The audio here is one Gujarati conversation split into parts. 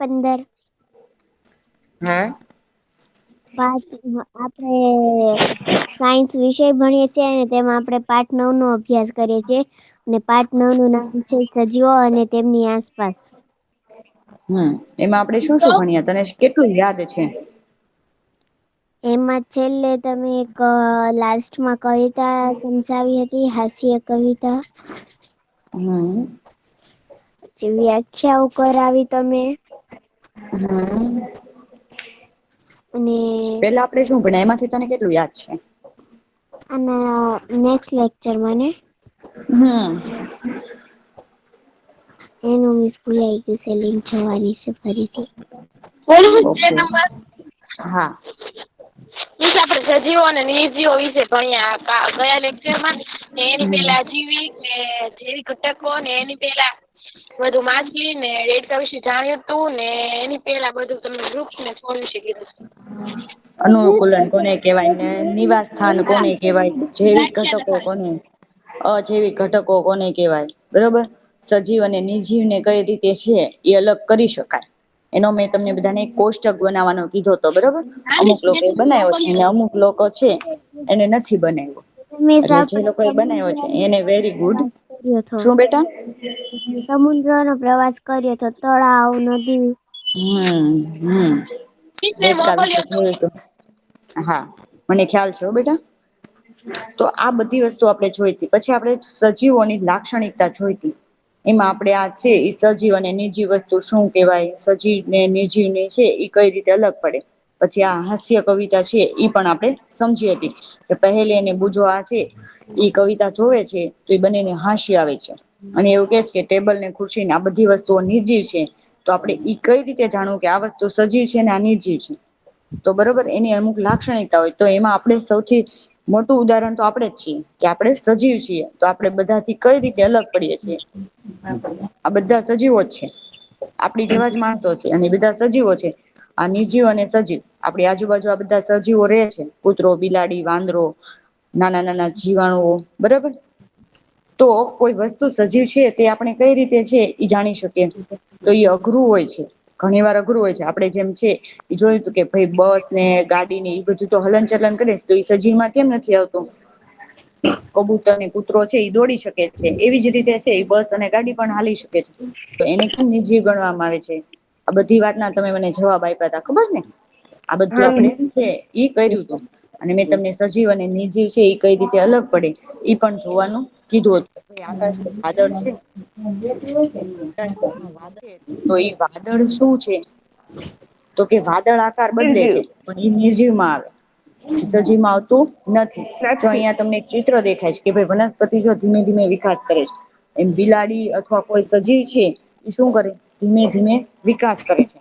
15. હે પાઠ આપણે સાયન્સ વિષય ભણીએ છીએ અને તેમાં આપણે પાઠ 9 નો અભ્યાસ કરીએ છીએ. અને પાઠ 9 નું નામ છે સજીવો અને તેમની આસપાસ. એમાં આપડે શું શું ભણ્યા તને કેટલું યાદ છે? એમાં છેલ્લે તમે એક લાસ્ટમાં કવિતા સમજાવી હતી હાસ્ય કવિતા. હમ. પછી વ્યાખ્યાઓ કરાવી તમે. હમ. અને પેલા આપડે શું ભણ્યા એમાંથી તને કેટલું યાદ છે? અને નેક્સ્ટ લેક્ચર મને હમ. એનું મિસ ભૂલાઈ ગયું છે લિંક જોવાની છે ફરીથી. ઓકે હા. આપડે સજીવો અને નિર્જીવો વિશે ભણ્યા ગયા લેક્ચરમાં. એની હમ પેલા જીવી ને જેવી ઘટકો ને એની પેલા બધું માછલી ને દેડકા વિશે જાણ્યું તું ને એની પેલા બધું તમને વૃક્ષ ને છોડ વિશે કીધું. અનુકૂલન કોને કેવાય ને નિવાસ સ્થાન કોને કેવાય જૈવિક ઘટકો વ્યાખ્યા કોને અજૈવિક ઘટકો કોને કહેવાય બરોબર. સજીવ અને નિર્જીવને કઈ રીતે છે એ અલગ કરી શકાય. એનો મેં તમને બધાને કોષ્ટક બનાવવાનો કીધો હતો બરોબર. અમુક લોકો એ બનાવ્યો છે અને અમુક લોકો છે એને નથી બનાવ્યો. મિસ એટલે જે આપણે લોકો એ બનાવ્યો છે સમુદ્રનો એને વેરી ગુડ. પ્રવાસ કર્યો હતો. શું બેટા? સમુદ્રનો પ્રવાસ કર્યો તો તળાવ, નદી દેડકા વિશે મોકલ્યો તો જોયું તું. હા મને ખ્યાલ છે હો બેટા. તો આ બધી વસ્તુ આપણે જોઈતી પછી આપણે સજીવોની લાક્ષણિકતા જોઈતી. એમાં આપડે આ છે સજીવ અને નિર્જીવ વસ્તુ શું કેહેવાય સજીવ ને નિર્જીવ ને છે કઈ રીતે અલગ પડે. પછી આ હાસ્ય કવિતા છે ઈ પણ આપણે સમજી હતી. કે પહેલી અને બુજો આ છે ઈ કવિતા જોવે છે તો એ બંનેને હાંસી આવે છે. અને એવું કે છે કે ટેબલ ને ખુરશી ને આ બધી વસ્તુઓ નિર્જીવ છે. તો આપડે ઈ કઈ રીતે જાણવું કે આ વસ્તુ સજીવ છે ને આ નિર્જીવ છે. તો બરોબર એની અમુક લાક્ષણિકતા હોય તો એમાં આપણે સૌથી મોટું ઉદાહરણ તો આપણેે જ છીએ કે આપણે સજીવ છીએ તો આપડે બધાથી કઈ રીતે અલગ પડીએ છીએ. આ બધા સજીવો જ છે આપડી જેવા જ માણસો છે અને બધા સજીવો છે. આ નિર્જીવ અને સજીવ આપણી આજુબાજુ આ બધા સજીવો રહે છે કૂતરો, બિલાડી, વાંદરો નાના નાના જીવાણુઓ બરાબર. તો કોઈ વસ્તુ સજીવ છે તે આપણે કઈ રીતે છે એ જાણી શકીએ. તો એ અઘરું હોય છે ઘણી વાર અઘરું હોય છે આપડે જેમ છે. જોયું તું કે ભાઈ બસ ને ગાડી ને એ બધું તો હલન ચલન કરે તો એ સજીવ માં કેમ નથી આવતું. કબૂતર ને કૂતરો છે એ દોડી શકે છે એવી જ રીતે છે એ બસ અને ગાડી પણ હાલી શકે છે. તો એને કેમ નિર્જીવ ગણવામાં આવે છે આ બધી વાત ના તમે મને જવાબ આપ્યા તા ખબર ને. આ બધું હા આપડે છે ઈ કર્યું હતું. અને મેં તમને સજીવ અને નિર્જીવ છે એ કઈ રીતે અલગ પડે ઈ પણ જોવાનું કીધું હતું. આકાશ તો વાદળ છે. તો એ વાદળ શું છે. તો કે વાદળ આકાર બદલે છે પણ એ નિર્જીવ માં આવે. સજી માં આવતું નથી જો નથી અહિયાં તમને ચિત્ર દેખાય છે કે ભાઈ વનસ્પતિ જો ધીમે ધીમે વિકાસ કરે છે. એમ બિલાડી અથવા કોઈ સજીવ છે એ શું કરે ધીમે ધીમે વિકાસ કરે છે.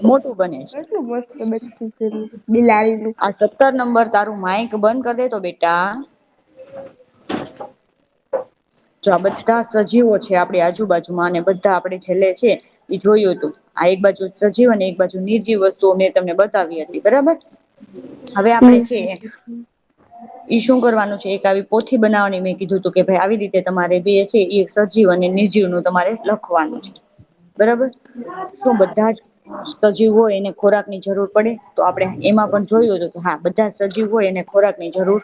મોટું બને છે. કેટલું મસ્ત બચ્ચું પેલું બિલાડીનું. આ 17 નંબર તારું માઈક બંધ કરી દે તો બેટા. જો આ બધા સજીવો છે આપણી આજુબાજુમાં અને બધા આપણે છેલ્લે છે. એ જોયું હતું આ એક બાજુ સજીવ અને એક બાજુ નિર્જીવ વસ્તુઓ મેં તમને બતાવી હતી બરાબર. હવે આપડે છે. ઈ શું કરવાનું છે એક આવી પોથી બનાવવાની મેં કીધું તું કે ભાઈ આવી રીતે તમારે બે છે એ સજીવ અને નિર્જીવ નું તમારે લખવાનું છે બરાબર શું બધા જ સજીવ હોય એને ખોરાક ની જરૂર પડે તો આપડે એમાં પણ જોયું હતું કે હા બધા સજીવ હોય એને ખોરાક ની જરૂર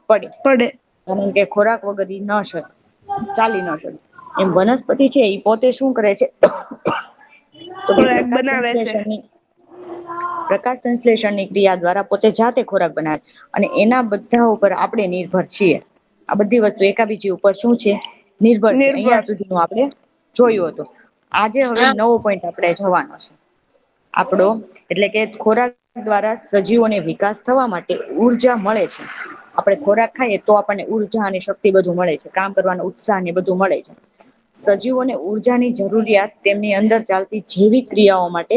પડે કારણ કે ખોરાક વગર ન શકે ચાલી ન શકે એમ વનસ્પતિ છે એ પોતે શું કરે છે તો કે ખોરાક પ્રકાશ બનાવે છે. સંશ્લેષણની પ્રકાશ સંશ્લેષણની ક્રિયા દ્વારા પોતે જાતે ખોરાક બનાવે અને એના બધા ઉપર આપણે નિર્ભર છીએ આ બધી વસ્તુ એકાબીજી ઉપર શું છે નિર્ભર છે અહિયાં સુધીનું આપણે જોયું હતું આજે હવે હા નવો પોઈન્ટ આપણે જોવાનો છે આપડો એટલે કે ખોરાક દ્વારા સજીવોને વિકાસ થવા માટે ઊર્જા મળે છે આપડે ખોરાક ખાઈએ તો આપણને ઉર્જા અને શક્તિ બધું મળે છે કામ કરવાનું ઉત્સાહ ને બધું મળે છે સજીવોને ઊર્જાની જરૂરિયાત તેમની અંદર ચાલતી જેવી ક્રિયાઓ માટે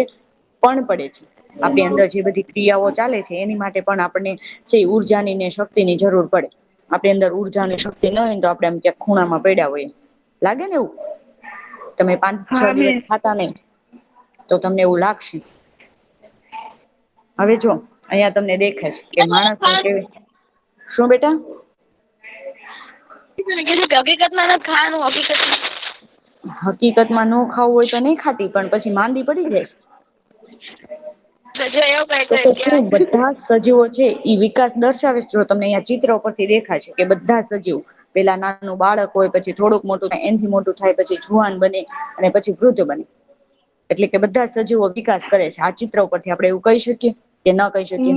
પણ પડે છે આપણી અંદર જે બધી ક્રિયાઓ ચાલે છે એની માટે પણ આપણને છે ઉર્જાની ને શક્તિની જરૂર પડે આપણી અંદર ઉર્જા અને શક્તિ ન હોય તો આપડે એમ ક્યાંક ખૂણામાં પડ્યા હોય લાગે ને એવું તમે 5-6 હા દિવસ મિસ ખાતા નહી તો તમને એવું લાગશે હવે જો અહિયાં તમને દેખાય છે કે માણસને કેવી શું બેટા હકીકતમાં નથી ખાવાનું હકીકત હકીકત માં ન ખાવું હોય તો નહી ખાતી પણ પછી માંદી પડી જાય જો એવું કઈ તો શું કહેવાય. બધા સજીવો છે એ વિકાસ દર્શાવે છે? જો તમને અહીંયા ચિત્ર પરથી દેખાય છે કે બધા સજીવો, પેલા નાનું બાળક હોય, પછી થોડુંક મોટું થાય, એનથી મોટું થાય, પછી જુવાન બને અને પછી વૃદ્ધ બને. એટલે કે બધા સજીવો વિકાસ કરે છે. આ ચિત્ર ઉપરથી આપણે એવું કહી શકીએ કે ન કહી શકીએ?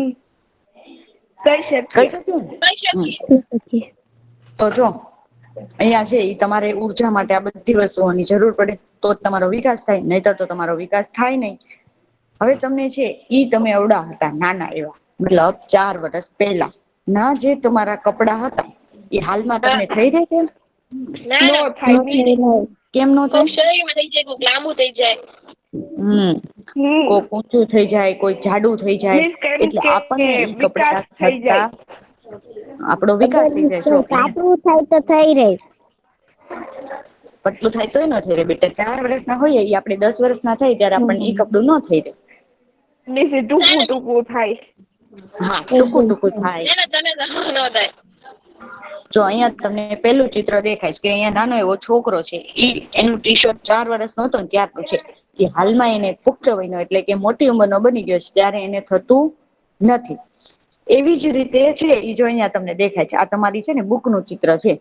કહી શકીએ ને? કહી હમ. શકીએ. તો જો અહિયાં છે તમારે ઉર્જા માટે આ બધી વસ્તુઓની જરૂર પડે તો જ તમારો વિકાસ થાય, નહીતર તો તમારો વિકાસ થાય નહીં. હવે તમને છે ઈ તમે એવડા હતા નાના એવા, મતલબ 4 વર્ષ પહેલા ના જે તમારા કપડા હતા એ હાલમાં હા. તમને થઈ રહે છે? ના ના થાય નહીં. કેમ નો કોક થાય? શરીરમાં થઈ જાય, કોક લાંબુ થઈ જાય. હમ. કોક ઊંચું થઈ જાય, કોઈ જાડુ થઈ જાય, એટલે આપણને ઈ કપડા થતા આપણો વિકાસ થઈ જાય. જો અહીંયા પાતળું થાય તો થઈ રે. પતલું થાય તોય ન થઈ રે બેટા. 4 વર્ષના હોઈએ એ આપણે 10 વર્ષના થાય ત્યારે આપણને ઈ કપડું ન થઈ રે. ટૂંકું ટૂંકું થાય. હા, ટૂંકું ટૂંકું થાય. ના તને તો ન થાય. જો અહિયાં તમને પેલું ચિત્ર દેખાય છે કે અહિયાં નાનો એવો છોકરો છે, ઈ એનું ટી શર્ટ 4 વર્ષનો હતો ને ત્યારનું છે. એ હાલમાં એને પુખ્ત વયનો એટલે કે મોટી ઉંમરનો બની ગયો છે ત્યારે એને થતું નથી. એવી જ રીતે છે ઈ જો અહીંયા તમને દેખાય છે. આ તમારી છે ને બુકનું ચિત્ર છે.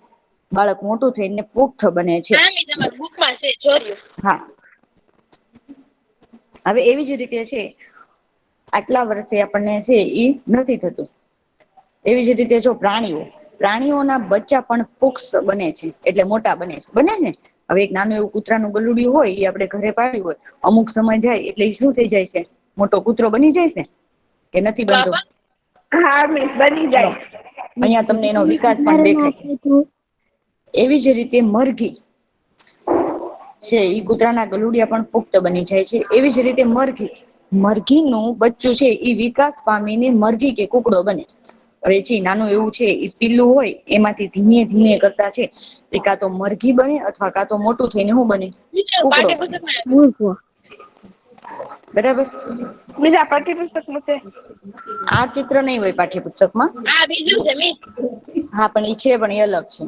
બાળક મોટું થઈને પુખ્ત બને છે. હા મેં તમારી બુકમાં છે જોયું. હા. હવે એવી જ રીતે છે આટલા વર્ષે આપણને છે ઈ નથી થતું. એવી જ રીતે જો પ્રાણીઓના બચ્ચા પણ પુખ્ત બને છે, એટલે મોટા બને છે. બને ને? હવે એક નાનું એવું કૂતરાનું ગલુડિયું હોય એ આપણે ઘરે પાળ્યું હોય, અમુક સમય જાય એટલે ઈ શું થઈ જાય છે? મોટો કૂતરો બની જાય છે કે નથી બનતો? બાપા હા મિસ બની જો જાય. અહીંયા તમને એનો વિકાસ પણ દેખાય છે. એવી જ રીતે મરઘી છે ઈ કૂતરાના ગલુડિયા પણ પુખ્ત બની જાય છે. એવી જ રીતે મરઘીનું બચ્ચું છે ઈ વિકાસ પામીને મરઘી કે કુકડો બને. હવે છે નાનું એવું છે એ પીલું હોય એમાંથી ધીમે ધીમે કરતા છે એ કાં તો મરઘી બને અથવા કાં તો મોટું થઈને શું બને? કુકડો બને. પાઠ્યપુસ્તકમાં બરાબર? બીજા પાઠ્યપુસ્તકમાં છે. આ ચિત્ર નહીં હોય પાઠ્યપુસ્તકમાં. આ બીજું છે મિસ. હા પણ ઈ છે, પણ એ અલગ છે.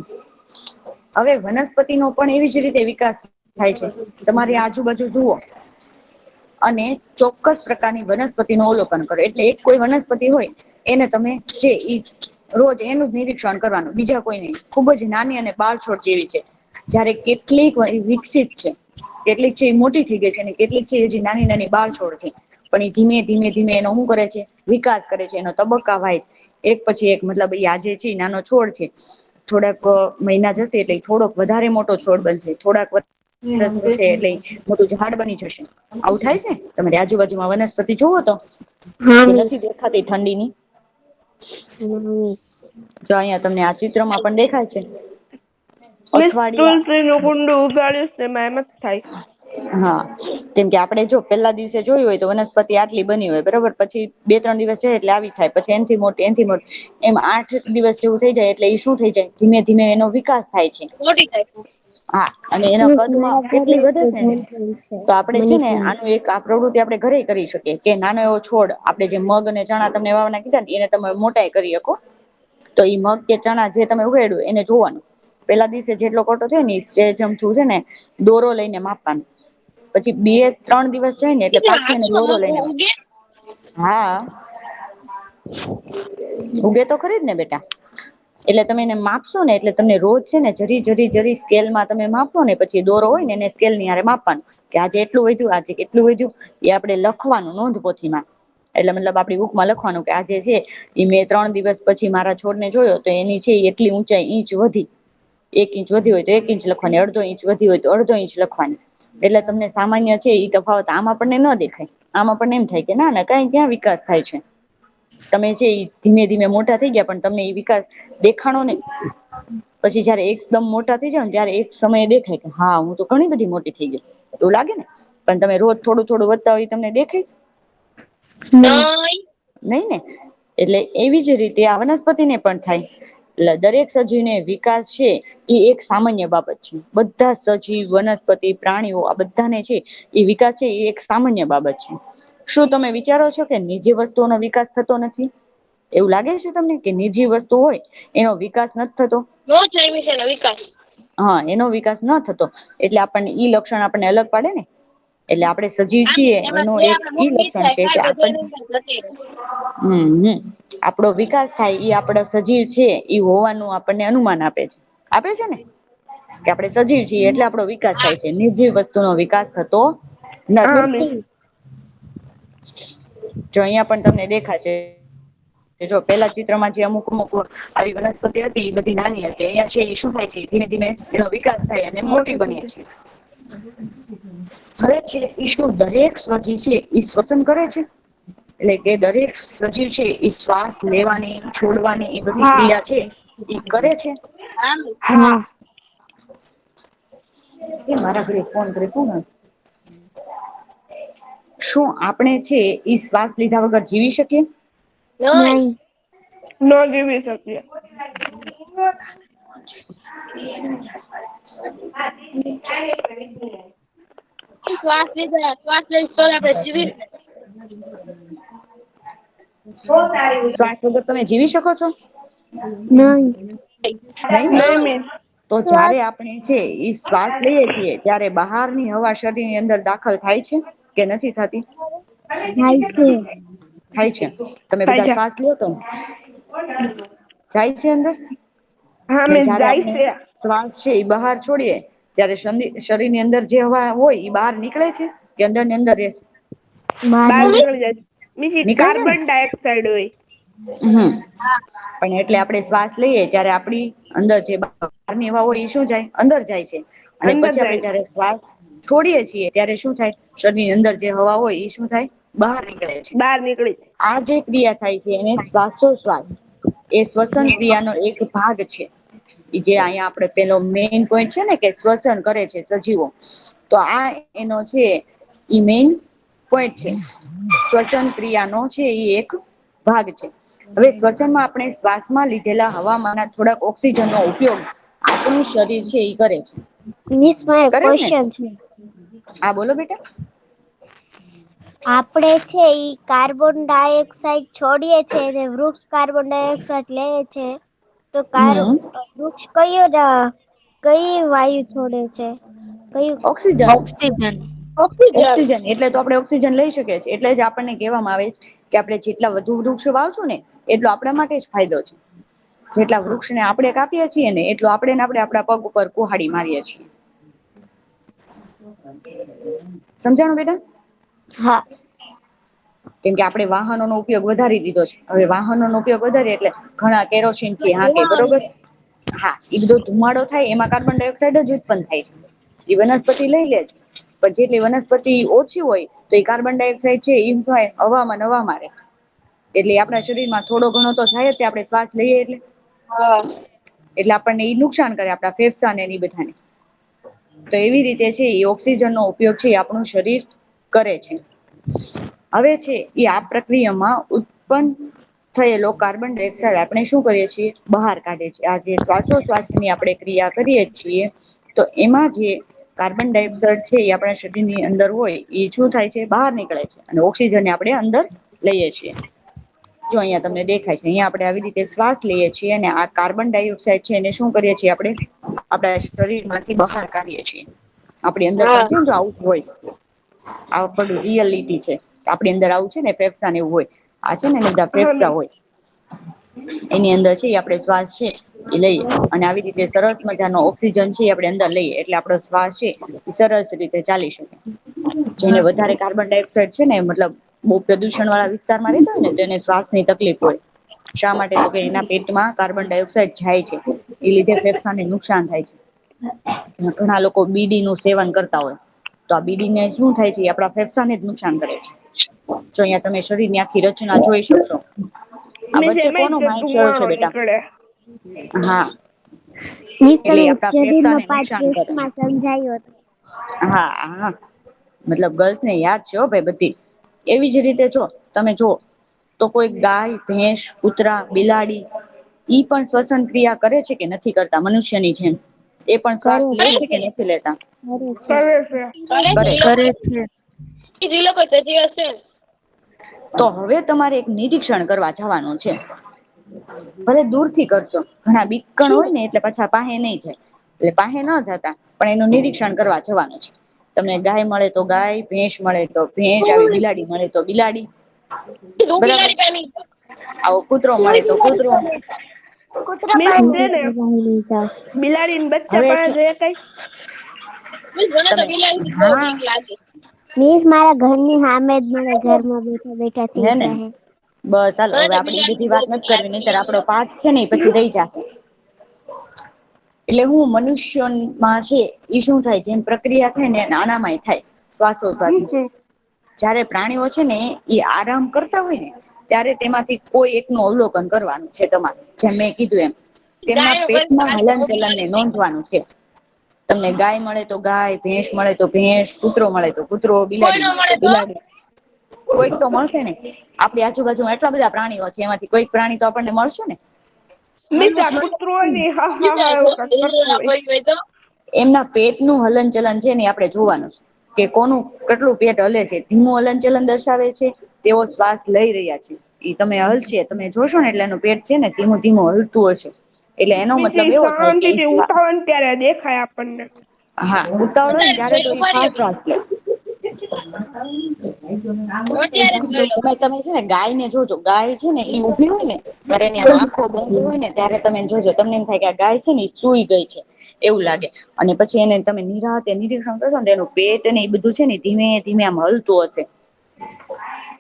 હવે વનસ્પતિનો પણ એવી જ રીતે વિકાસ થાય છે. તમારી આજુબાજુ જુઓ અને ચોક્કસ પ્રકારની વનસ્પતિનું અવલોકન કરો. એટલે એક કોઈ વનસ્પતિ હોય એને તમે જે ઈ રોજ એનું જ નિરીક્ષણ કરવાનું, બીજા કોઈ નહીં. ખુબ જ નાની અને બાળછોડ જેવી છે. જયારે કેટલીક વિકસિત છે, કેટલીક છે એ મોટી થઈ ગઈ છે અને કેટલીક છે હજી નાની નાની બાળછોડ છે. પણ એ ધીમે ધીમે ધીમે એનો શું કરે છે? વિકાસ કરે છે. એનો તબક્કા વાઈઝ એક પછી એક, મતલબ ઈ આજે છે નાનો છોડ છે, થોડાક મહિના જશે એટલે થોડોક વધારે મોટો છોડ બનશે. થોડાક વર્ષ જશે એટલે મોટું ઝાડ બની જશે. આવું થાય છે? તમારી આજુબાજુમાં વનસ્પતિ જુઓ તો હા કે મિસ. નથી દેખાતી ઠંડીની? મિસ. જો અહીંયા તમને આ ચિત્રમાં પણ દેખાય છે. મિસ અઠવાડિયા તુલસીનું કુંડું ઉગાડ્યું છે એમાં એમ જ થાય. હા, કેમ કે આપણે જો પેલા દિવસે જોયું હોય તો વનસ્પતિ આટલી બની હોય, બરોબર? પછી 2-3 દિવસ જાય એટલે આવી થાય, પછી એનથી મોટી, એનથી મોટી, એમ 8 દિવસ જેવું થઈ જાય એટલે એ શું થઈ જાય? ધીમે ધીમે એનો વિકાસ થાય છે. મોટી થાય. હા, અને એના મિસ કદમાં મારા ઘરે કેટલી વધે એક છે ને, જંગલ છે તો આપણે છે મની ને પ્લાન્ટ. આનું એક આ પ્રવૃત્તિ આપણે ઘરે કરી શકીએ કે નાનો એવો છોડ, આપણે જે મગ અને ચણા તમને વાવવાના કીધા ને એને તમે મોટાઈ કરી શકો. તો ઈ મગ કે ચણા જે તમે ઉગાડ્યું એને જોવાનું. પેલા દિવસે જેટલો કોટો થયો ને સેજ અમથું છે ને દોરો લઈને માપવાનું. પછી 2-3 દિવસ જાય ને એટલે પાછું એને હાથમાં દોરો મગ લઈને ઉગે. હા, ઉગે તો ખરી જ ને બેટા. એટલે તમે એને માપશો ને એટલે તમને રોજ છે ને જરી સ્કેલમાં તમે માપો ને પછી દોરો હોય ને એને સ્કેલની હારે માપવાનું કે આજે એટલું વધ્યું, આજે કેટલું વધ્યું, એ આપણે લખવાનું નોંધપોથીમાં. એટલે મતલબ આપણી બુકમાં લખવાનું કે આજે છે એ મેં 3 દિવસ પછી મારા છોડને જોયો તો એની છે એટલી ઊંચાઈ ઇંચ વધી. 1 ઇંચ વધી હોય તો 1 ઇંચ લખવાની, અડધો ઇંચ વધી હોય તો અડધો ઇંચ લખવાની. એટલે તમને સામાન્ય છે ઈ તફાવત આમ આપણને ન દેખાય. આમ આપણને એમ થાય કે ના ના કાઈ ક્યાં વિકાસ થાય છે. તમે છે ઈ ધીમે ધીમે મોટા થઈ ગયા પણ તમને એ વિકાસ દેખાણો નહીં. પછી જયારે એકદમ મોટા થઈ જાવ ને ત્યારે એક સમયે દેખાય કે હા હું તો ઘણી બધી મોટી થઈ ગઈ. એવું લાગે ને? પણ તમે રોજ થોડું થોડું વધતા હોય ઈ તમને દેખાય છે? નહીં. નહીં ને? એટલે એવી જ રીતે આ વનસ્પતિને પણ થાય. એટલે દરેક સજીવને વિકાસ છે ઈ એક સામાન્ય બાબત છે. બધા સજીવ, વનસ્પતિ, પ્રાણીઓ આ બધાને છે એ વિકાસ છે એ એક સામાન્ય બાબત છે. શું તમે વિચારો છો કે નિજી વસ્તુઓનો વિકાસ થતો નથી? એવું લાગે છે તમને કે નિજી વસ્તુ હોય એનો વિકાસ નથી થતો? નો થાય મિસ એનો વિકાસ. હા, એનો વિકાસ ન થતો એટલે આપણને ઈ લક્ષણ આપણને અલગ પાડે ને. એટલે આપણે સજીવ આમ છીએ એમાં એનું જે એક આપણે ઈ મૂકી લક્ષણ જાય છે કે કાલ બધું આપણ એની અંદર જતી રહે. આપણો વિકાસ થાય એ આપડો સજીવ છે એ હોવાનું આપણને અનુમાન આપે છે. આપે છે ને કે આપણે સજીવ છીએ એટલે આપણો વિકાસ હા થાય છે. નિર્જીવ વસ્તુનો વિકાસ થતો નથી. હા મિસ. જો અહિયાં પણ તમને દેખાશે જો પેલા ચિત્રમાં જે અમુક અમુક આવી વનસ્પતિ હતી એ બધી નાની હતી. અહિયાં છે એ શું થાય છે ધીમે ધીમે એનો વિકાસ થાય અને મોટી બને છે. હવે છે ઈ શું દરેક સજીવ છે ઈ શ્વસન કરે છે? એટલે કે દરેક સજીવ છે એ શ્વાસ લેવાની છોડવાની એ બધી હા ક્રિયા છે એ કરે છે? આમ હા એ મારા ઘરે ફોન કરે શું શું આપણે છે ઈ શ્વાસ લીધા વગર જીવી શકીએ? નઈ. નહી. ન જીવી શકીએ. શ્વાસ લીધા શ્વાસ લઈ તો આપણે જીવી શ્વાસ વગર તમે જીવી શકો છો? નહી. નહી ને નહી મિસ. તો જયારે આપણે છે ઈ શ્વાસ લઈએ છીએ ત્યારે બહારની હવા શરીરની અંદર દાખલ થાય છે કે નથી થતી? થાય છે. થાય છે. તમે થાય બધા છે. શ્વાસ લ્યો તો જાય છે અંદર? હા ને મિસ જયારે જાય આપણે છે. શ્વાસ છે એ બહાર છોડીએ ત્યારે શરીર ની અંદર જે હવા હોય એ બહાર નીકળે છે કે અંદર ની અંદર રહેશે? બહાર નીકળી જાય મિસ ઈ નીકળે છે ને કાર્બન ડાયોક્સાઇડ હોય. પણ એટલે આપણે શ્વાસ લઈએ ત્યારે આપડી અંદર જે બહારની હવા હોય એ શું જાય અંદર જાય છે. અને અંદર પછી આપડે જાય જયારે શ્વાસ છોડીએ છીએ ત્યારે શું થાય શરીર ની અંદર જે હવા હોય એ શું થાય બહાર નીકળે છે. બહાર નીકળી જાય. આ જે ક્રિયા થાય છે એને શ્વાસોશ્વાસ એ શ્વસન ક્રિયાનો એક ભાગ છે. જે અહીંયા આપડે પેલો મેઈન પોઈન્ટ છે ને કે શ્વસન કરે છે સજીવો તો આ એનો છે ઈ મેન પોઈન્ટ છે. શ્વસન ક્રિયાનો છે એ એક ભાગ છે. હવે શ્વસનમાં આપણે શ્વાસમાં લીધેલા હવામાંના થોડાક ઓક્સિજન નો ઉપયોગ આપણું શરીર છે ઈ કરે છે. મિસ મારો કરે ને ક્વેશ્ચન છે. હા બોલો બેટા. આપડે છે ઈ કાર્બન ડાયોક્સાઇડ છોડીએ છે અને વૃક્ષ કાર્બન ડાયોક્સાઇડ લે છે તો હમ વૃક્ષ કઈ વાયુ છોડે છે? કયું ઓક્સિજન. ઓક્સિજન એટલે તો આપણે ઓક્સિજન લઈ શકીએ છીએ એટલે જ આપણને કહેવામાં આવે છે કે આપણે જેટલા વધુ વૃક્ષ વાવશું ને એટલો આપણા માટે જ ફાયદો છે. જેટલા વૃક્ષને આપણે કાપીએ છીએ ને એટલ આપણે આપડા પગ ઉપર કુહાડી મારીએ છીએ. સમજાણું બેટા? હા. કેમકે આપણે વાહનો નો ઉપયોગ વધારી દીધો છે. હવે વાહનો નો ઉપયોગ વધારીએ એટલે ઘણા કેરોસીન થી હાકે ધુમાડો બરોબર. નીકળે. હા એ બધો ધુમાડો થાય એમાં કાર્બન ડાયોક્સાઇડ જ ઉત્પન્ન થાય છે. એ વનસ્પતિ લઈ લે છે. પણ જેટલી વનસ્પતિ ઓછી હોય તો એ કાર્બન ડાયોક્સાઇડ છે એ હવામાં હવામાં રહે. એટલે આપણા શરીર માં થોડો ઘણો તો જાય જ આપણે શ્વાસ લઈએ એટલે. હા. એટલે આપણને ઈ નુકસાન કરે આપણા ફેફસા ને એ બધાને. તો એવી રીતે છે એ ઓક્સિજન નો ઉપયોગ છે એ આપણું શરીર કરે છે. હવે છે એ આ પ્રક્રિયામાં ઉત્પન્ન થયેલો કાર્બન ડાયોક્સાઇડ આપણે શું કરીએ છીએ બહાર કાઢે છે. આ જે શ્વાસોશ્વાસની આપણે ક્રિયા કરીએ છીએ તો એમાં જે કાર્બન ડાયોક્સાઇડ છે એ આપણા શરીર ની અંદર હોય એ શું થાય છે બહાર નીકળે છે. અને ઓક્સિજન આપણે અંદર લઈએ છીએ. જો અહીંયા તમને દેખાય છે અહીંયા આપણે આવી રીતે શ્વાસ લઈએ છીએ અને આ કાર્બન ડાયોક્સાઇડ છે એને શું કરીએ છીએ આપણે આપણા શરીર માંથી બહાર કાઢીએ છીએ. આપણી અંદર હા પણ છે ને જો આવું હોય આ પડું રિયલિટી છે. આપણી અંદર આવું છે ને ફેફસા ને એવું હોય આ છે ને એને બધા હા ફેફસા મિસ. હોય. એની અંદર છે આપણે શ્વાસ છે એ લઈએ અને આવી રીતે સરસ મજાનો ઓક્સિજન છે આપણે અંદર લઈએ એટલે આપડો શ્વાસ છે એ સરસ રીતે ચાલી શકે. જેને વધારે કાર્બન ડાયોક્સાઇડ છે ને મતલબ બહુ પ્રદુષણ વાળા વિસ્તારમાં રહેતા હોય ને તો એને શ્વાસની તકલીફ હોય. શા માટે તો કે એના પેટમાં કાર્બન ડાયોક્સાઇડ જાય છે એ લીધે ફેફસાને નુકસાન થાય છે. ઘણા લોકો બીડી નું સેવન કરતા હોય તો આ બીડીને શું થાય છે આપડા ફેફસાને જ નુકસાન કરે છે. જો અહીંયા તમે શરીર ની આખી રચના જોઈ શકશો. આ મિસ વચ્ચે એમાંય કોનું તે માઇક છે ધુમાડો બેટા? નીકળે. હા. મિસ એટલે તમે આપણા શરીર નો ફેફસાને પાર્ટ નુકસાન કરે. ટેસ્ટમાં સમજાયો હતો. હા હા મતલબ ગર્લ્સ ને યાદ છે ભાઈ બધી એવી જ રીતે જો તમે જો તો કોઈ ગાય ભેંસ કૂતરા બિલાડી ઈ પણ શ્વસન ક્રિયા કરે છે કે નથી કરતા મનુષ્યની જેમ એ પણ શ્વાસ લે છે કે નથી લેતા? કરે છે. કરે છે. એ લોકો સજીવ હશે. તો હવે તમારે એક નિરીક્ષણ કરવા જવાનું છે. ભલે દૂર થી કરજો ઘણા બીકણ શું હોય ને એટલે પાછા પાસે નહી જાય એટલે પાસે ન જતા પણ એનું નિરીક્ષણ કરવા જવાનું છે. તમને ગાય મળે તો ગાય, ભેંસ મળે તો ભેંસ, આવી બિલાડી મળે તો બિલાડી. હું બરાબર. બિલાડી પાની આવો કૂતરો મળે તો કૂતરો. મિસ છે ને જાવ. બિલાડી ને બચ્ચા હવે છે પણ જોયા કઈ? મને તો તમે બિલાડી બહુ હા બીક લાગે. મીસ મારા ઘરની સામે જ મને ઘરમાં બેઠા બેઠા થઈ હે ને જાય. બસ હાલો મને હવે તો આપડે એ બિલાડી બધી બહુ વાત બીક નથી કરવી, લાગે. નહીતર આપડો પાઠ છે ને એ પછી રહી જાહે. એટલે હું મનુષ્યમાં છે એ શું થાય જેમ પ્રક્રિયા થાય ને આનામાંય થાય. શ્વાસોશ્વાસની જયારે પ્રાણીઓ છે ને એ આરામ કરતા હોય ને ત્યારે તેમાંથી કોઈ એકનું અવલોકન કરવાનું છે તમારે, જેમ મેં કીધું એમ. તેમના ગાયનું કરી પેટના સારું તો હલન હું ચલનને બિલાડી થઈ ગઈ. નોંધવાનું છે. તમને ગાય મળે તો ગાય, ભેંસ મળે તો ભેંસ, કૂતરો મળે તો કૂતરો, કોઈ બિલાડી ન મળે તો તો બિલાડી. કોઈક તો મળશે ને. આપણી આજુબાજુમાં એટલા બધા પ્રાણીઓ છે એમાંથી કોઈક પ્રાણી તો આપણને મળશે ને. મિસ આ કૂતરું હોય ને હા હા હા એવું કાંઈક કરતું હોય. તો એમના પેટનું હલન ચલન છે ને આપણે જોવાનું છે. કે કોનું કેટલું પેટ હલે છે, ધીમું હલન ચલન દર્શાવે છે, તેઓ શ્વાસ લઈ રહ્યા છે. ઈ તમે હલશે તમે જોશો ને એટલે એનું પેટ છે ને ધીમું ધીમું હલતું હશે. એટલે એનો મતલબ પછી એવો થાય કે શાંતિથી ઉઠાવે ને ત્યારે દેખાય આપણને. હા ઉતાવળ હોય ને અત્યારે જ ત્યારે જોઈ તો લો એ ઉભા શ્વાસ રહ્યો શ્વાસ લે. અત્યારે જ જોઈ લો. તમે છે ને ગાય ને જોજો, ગાય છે ને એ ઉભી હોય ને ત્યારે એની આંખો બંધ હોય ને ત્યારે તમે જોજો તમને એમ થાય કે આ ગાય છે ને એ સુઈ ગઈ છે એવું લાગે. અને પછી એને તમે નિરાતે નિરીક્ષણ કરશો ને એનું પેટ ને એ બધું છે ને ધીમે ધીમે આમ હલતું હશે.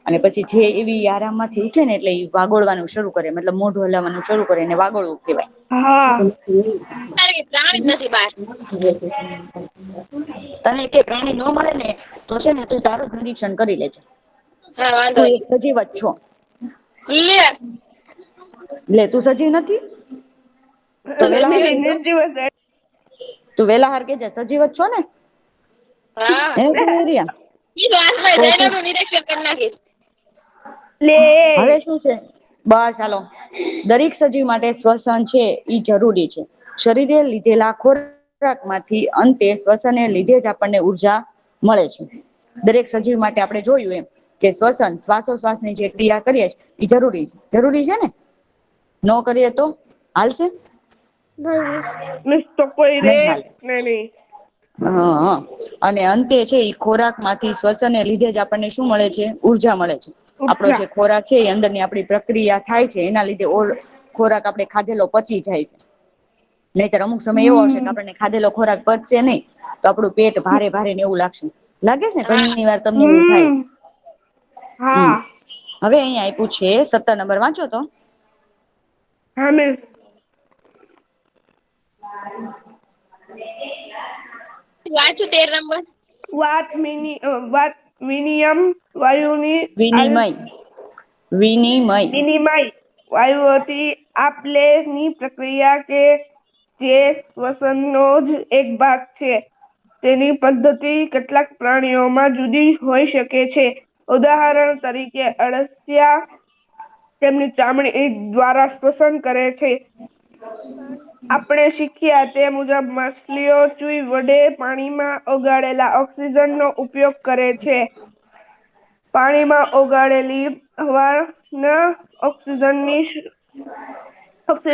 અને પછી જે એવી આરામમાંથી ઉઠે ને એટલે એ વાગોળવાનું શરૂ કરે, મતલબ મોઢું હલાવવાનું શરૂ કરે એને વાગોળવું કહેવાય. હા અત્યારે પ્રાણી જ નથી બહાર. તને કે પ્રાણી ન મળે ને તો છે ને તું તારું જ નિરીક્ષણ કરી લેજે. હા વાંધો તું એક નહીં. સજીવ જ છો. લે લે તું સજીવ નથી? તો વેલા હાર કેજો. નિર્જીવ જ તું વેલા હાર કેજે સજીવ જ છો ને? હા હે ગુલેરિયા ઈ તો હાથમાં તો જઈને તું નું નિરીક્ષણ કરી નાખીશ. લે હવે શું છે? બસ હાલો. દરેક સજીવ માટે શ્વસન છે ઈ જરૂરી છે. શરીરે લીધેલા ખોરાકમાંથી અંતે શ્વસનને લીધે જ આપણને ઊર્જા મળે છે. દરેક સજીવ માટે આપણે જોયું એમ કે શ્વસન શ્વાસોશ્વાસની જે ક્રિયા કરીએ એ જરૂરી છે. જરૂરી છે ને? ન કરીએ તો હાલશે? મિસ તો કોઈ રે નહીં હાલે. ને નહી. હા અને અંતે છે એ ખોરાકમાંથી શ્વસનને લીધે જ આપણને શું મળે છે? ઉર્જા મળે છે. આપણો ઉપજા જે ખોરાક છે એ અંદરની આપણી પ્રક્રિયા થાય છે એના લીધે ખોરાક આપણે ખાધેલો પચી જાય છે. નહીંતર અમુક સમય એવો હશે કે હમ આપણને ખાધેલો ખોરાક પચશે નહીં તો આપણું પેટ ભારે ભારે ને એવું લાગશે. લાગે છે ને હા ઘણી વાર તમને એવું થાય. હમ હમ હા હવે અહીંયા આપ્યું છે 17 નંબર વાંચો તો. હા મિસ. વાંચું 13 નંબર. વાત વિનિયમ વાયુની વિનિમય વિનિમય વિનિમય વાયુઓથી આપલે ની પ્રક્રિયા કે જે શ્વસનનો જ એક ભાગ છે. તેની પદ્ધતિ કેટલાક પ્રાણીઓમાં જુદી હોઈ શકે છે. ઉદાહરણ તરીકે અળસિયા તેમની ચામડી દ્વારા શ્વસન કરે છે. આપણે શીખ્યા તે મુજબ માછલીઓ ચુઈ વડે પાણીમાં ઓગાળેલા ઓક્સિજનનો ઉપયોગ કરે છે. પાણીમાં ઓગાળેલી હવાના ઓક્સિજનની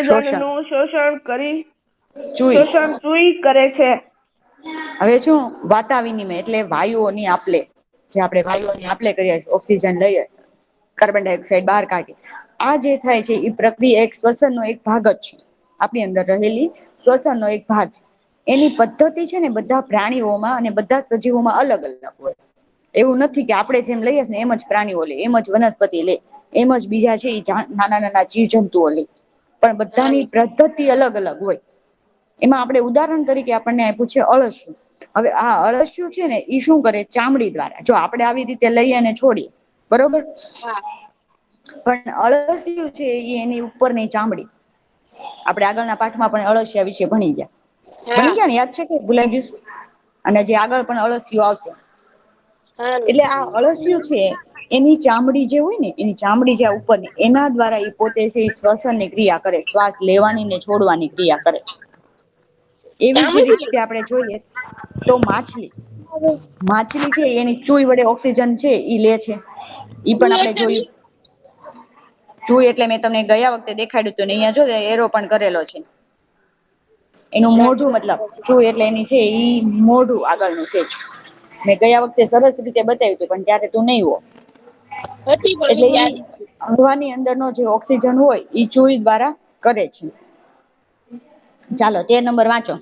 શોષણ ઓક્સિજનનું શોષણ કરી ચુઈ શોષણ ચુઈ કરે છે. હવે શું વાતા વિનિમય એટલે વાયુઓની આપલે જે આપણે વાયુઓની આપલે કરીએ ઓક્સિજન લઈએ કાર્બન ડાયોક્સાઇડ બહાર કાઢી આ જે થાય છે એ પ્રક્રિયા એક શ્વસનનો એક ભાગ જ છે. આપણી અંદર રહેલી શ્વસનનો એક ભાગ છે. એની પદ્ધતિ છે ને બધા પ્રાણીઓમાં અને બધા સજીવોમાં અલગ અલગ હોય. એવું નથી કે આપણે જેમ લઈએે ને એમ જ પ્રાણીઓ લે એમ જ વનસ્પતિ લે એમ જ બીજા છે એ નાના નાના જીવ જંતુઓ લે પણ હા બધાની પદ્ધતિ અલગ અલગ હોય. એમાં આપણે ઉદાહરણ તરીકે આપણને આપ્યું છે અળસિયું. હવે આ અળસિયું છે ને એ શું કરે ચામડી દ્વારા જો આપણે આવી રીતે લઈએ અને છોડીએ બરોબર હા પણ અળસિયું છે એ એની ઉપરની ચામડી આપણે આગળના પાઠમાં પણ અળસિયા વિશે ભણી ગયા. હા ભણી ગયા ને યાદ છે કે ભુલાઈ ગયું છે? અને જે આગળ પણ અળસિયું આવશે. હા એટલે આ અળસિયું છે એની ચામડી જે હોય ને એની ચામડી જ્યાં ઉપરની એના દ્વારા એ પોતે છે શ્વસન ની ક્રિયા કરે શ્વાસ લેવાની ને છોડવાની ક્રિયા કરે છે. એવી જ સાંભળ્યું રીતે આપણે જોઈએ તો માછલી છે એની ચુઈ વડે ઓક્સિજન છે ઈ લે છે. ઈ પણ તું આપણે એટલે જોયું. ચુઈ એટલે મેં તમને ગયા વખતે દેખાડ્યું હતું ને અહીંયા જો એરો પણ કરેલો છે. એનું મોઢું મતલબ ચુઈ એટલે એની છે ઈ મોઢું આગળનું છે. મેં ગયા વખતે સરસ રીતે બતાવ્યું હતું પણ ત્યારે તું નહીં હો. હતી પણ એટલે મને યાદ ઈ હવાની અંદરનો જે ઓક્સિજન હોય ઈ ચૂઈ દ્વારા કરે છે. ચાલો 13 નંબર વાંચો.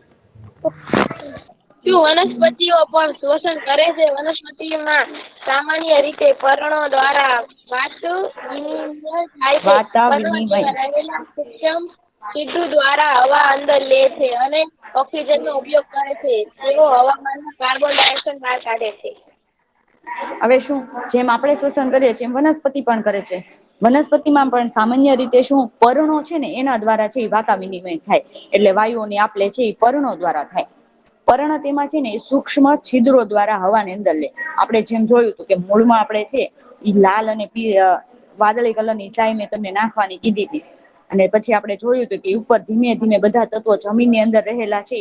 શું વનસ્પતિઓ પણ શોષણ કરે છે? વનસ્પતિમાં સામાન્ય રીતે પર્ણો દ્વારા વાત વિનિમય થાય છે. વાતા પર્ણો વિનિમય. જેવા રહેલા સૂક્ષ્મ સીધુ દ્વારા હવા અંદર લે છે અને ઓક્સિજનનો ઉપયોગ કરે છે. તેઓ હવામાનમાં કાર્બન ડાયોક્સાઇડ બહાર કાઢે છે. હવે શું જેમ આપણે શ્વસન કરીએ છીએ એમ વનસ્પતિ પણ કરે છે. વનસ્પતિમાં પણ સામાન્ય રીતે શું પર્ણો છે ને એના દ્વારા છે એ વાતા વિનિમય થાય. એટલે વાયુઓની આપલે છે એ પર્ણો દ્વારા થાય. પર્ણ તેમાં છે ને સૂક્ષ્મ છિદ્રો દ્વારા હવાની અંદર લે. આપણે જેમ જોયું હતું કે મૂળમાં આપણે છે ઈ લાલ અને વાદળી કલરની શાઈ મેં તમને નાખવાની કીધી હતી. અને પછી આપણે જોયું હતું કે ઉપર ધીમે ધીમે બધા તત્વો જમીનની અંદર રહેલા છે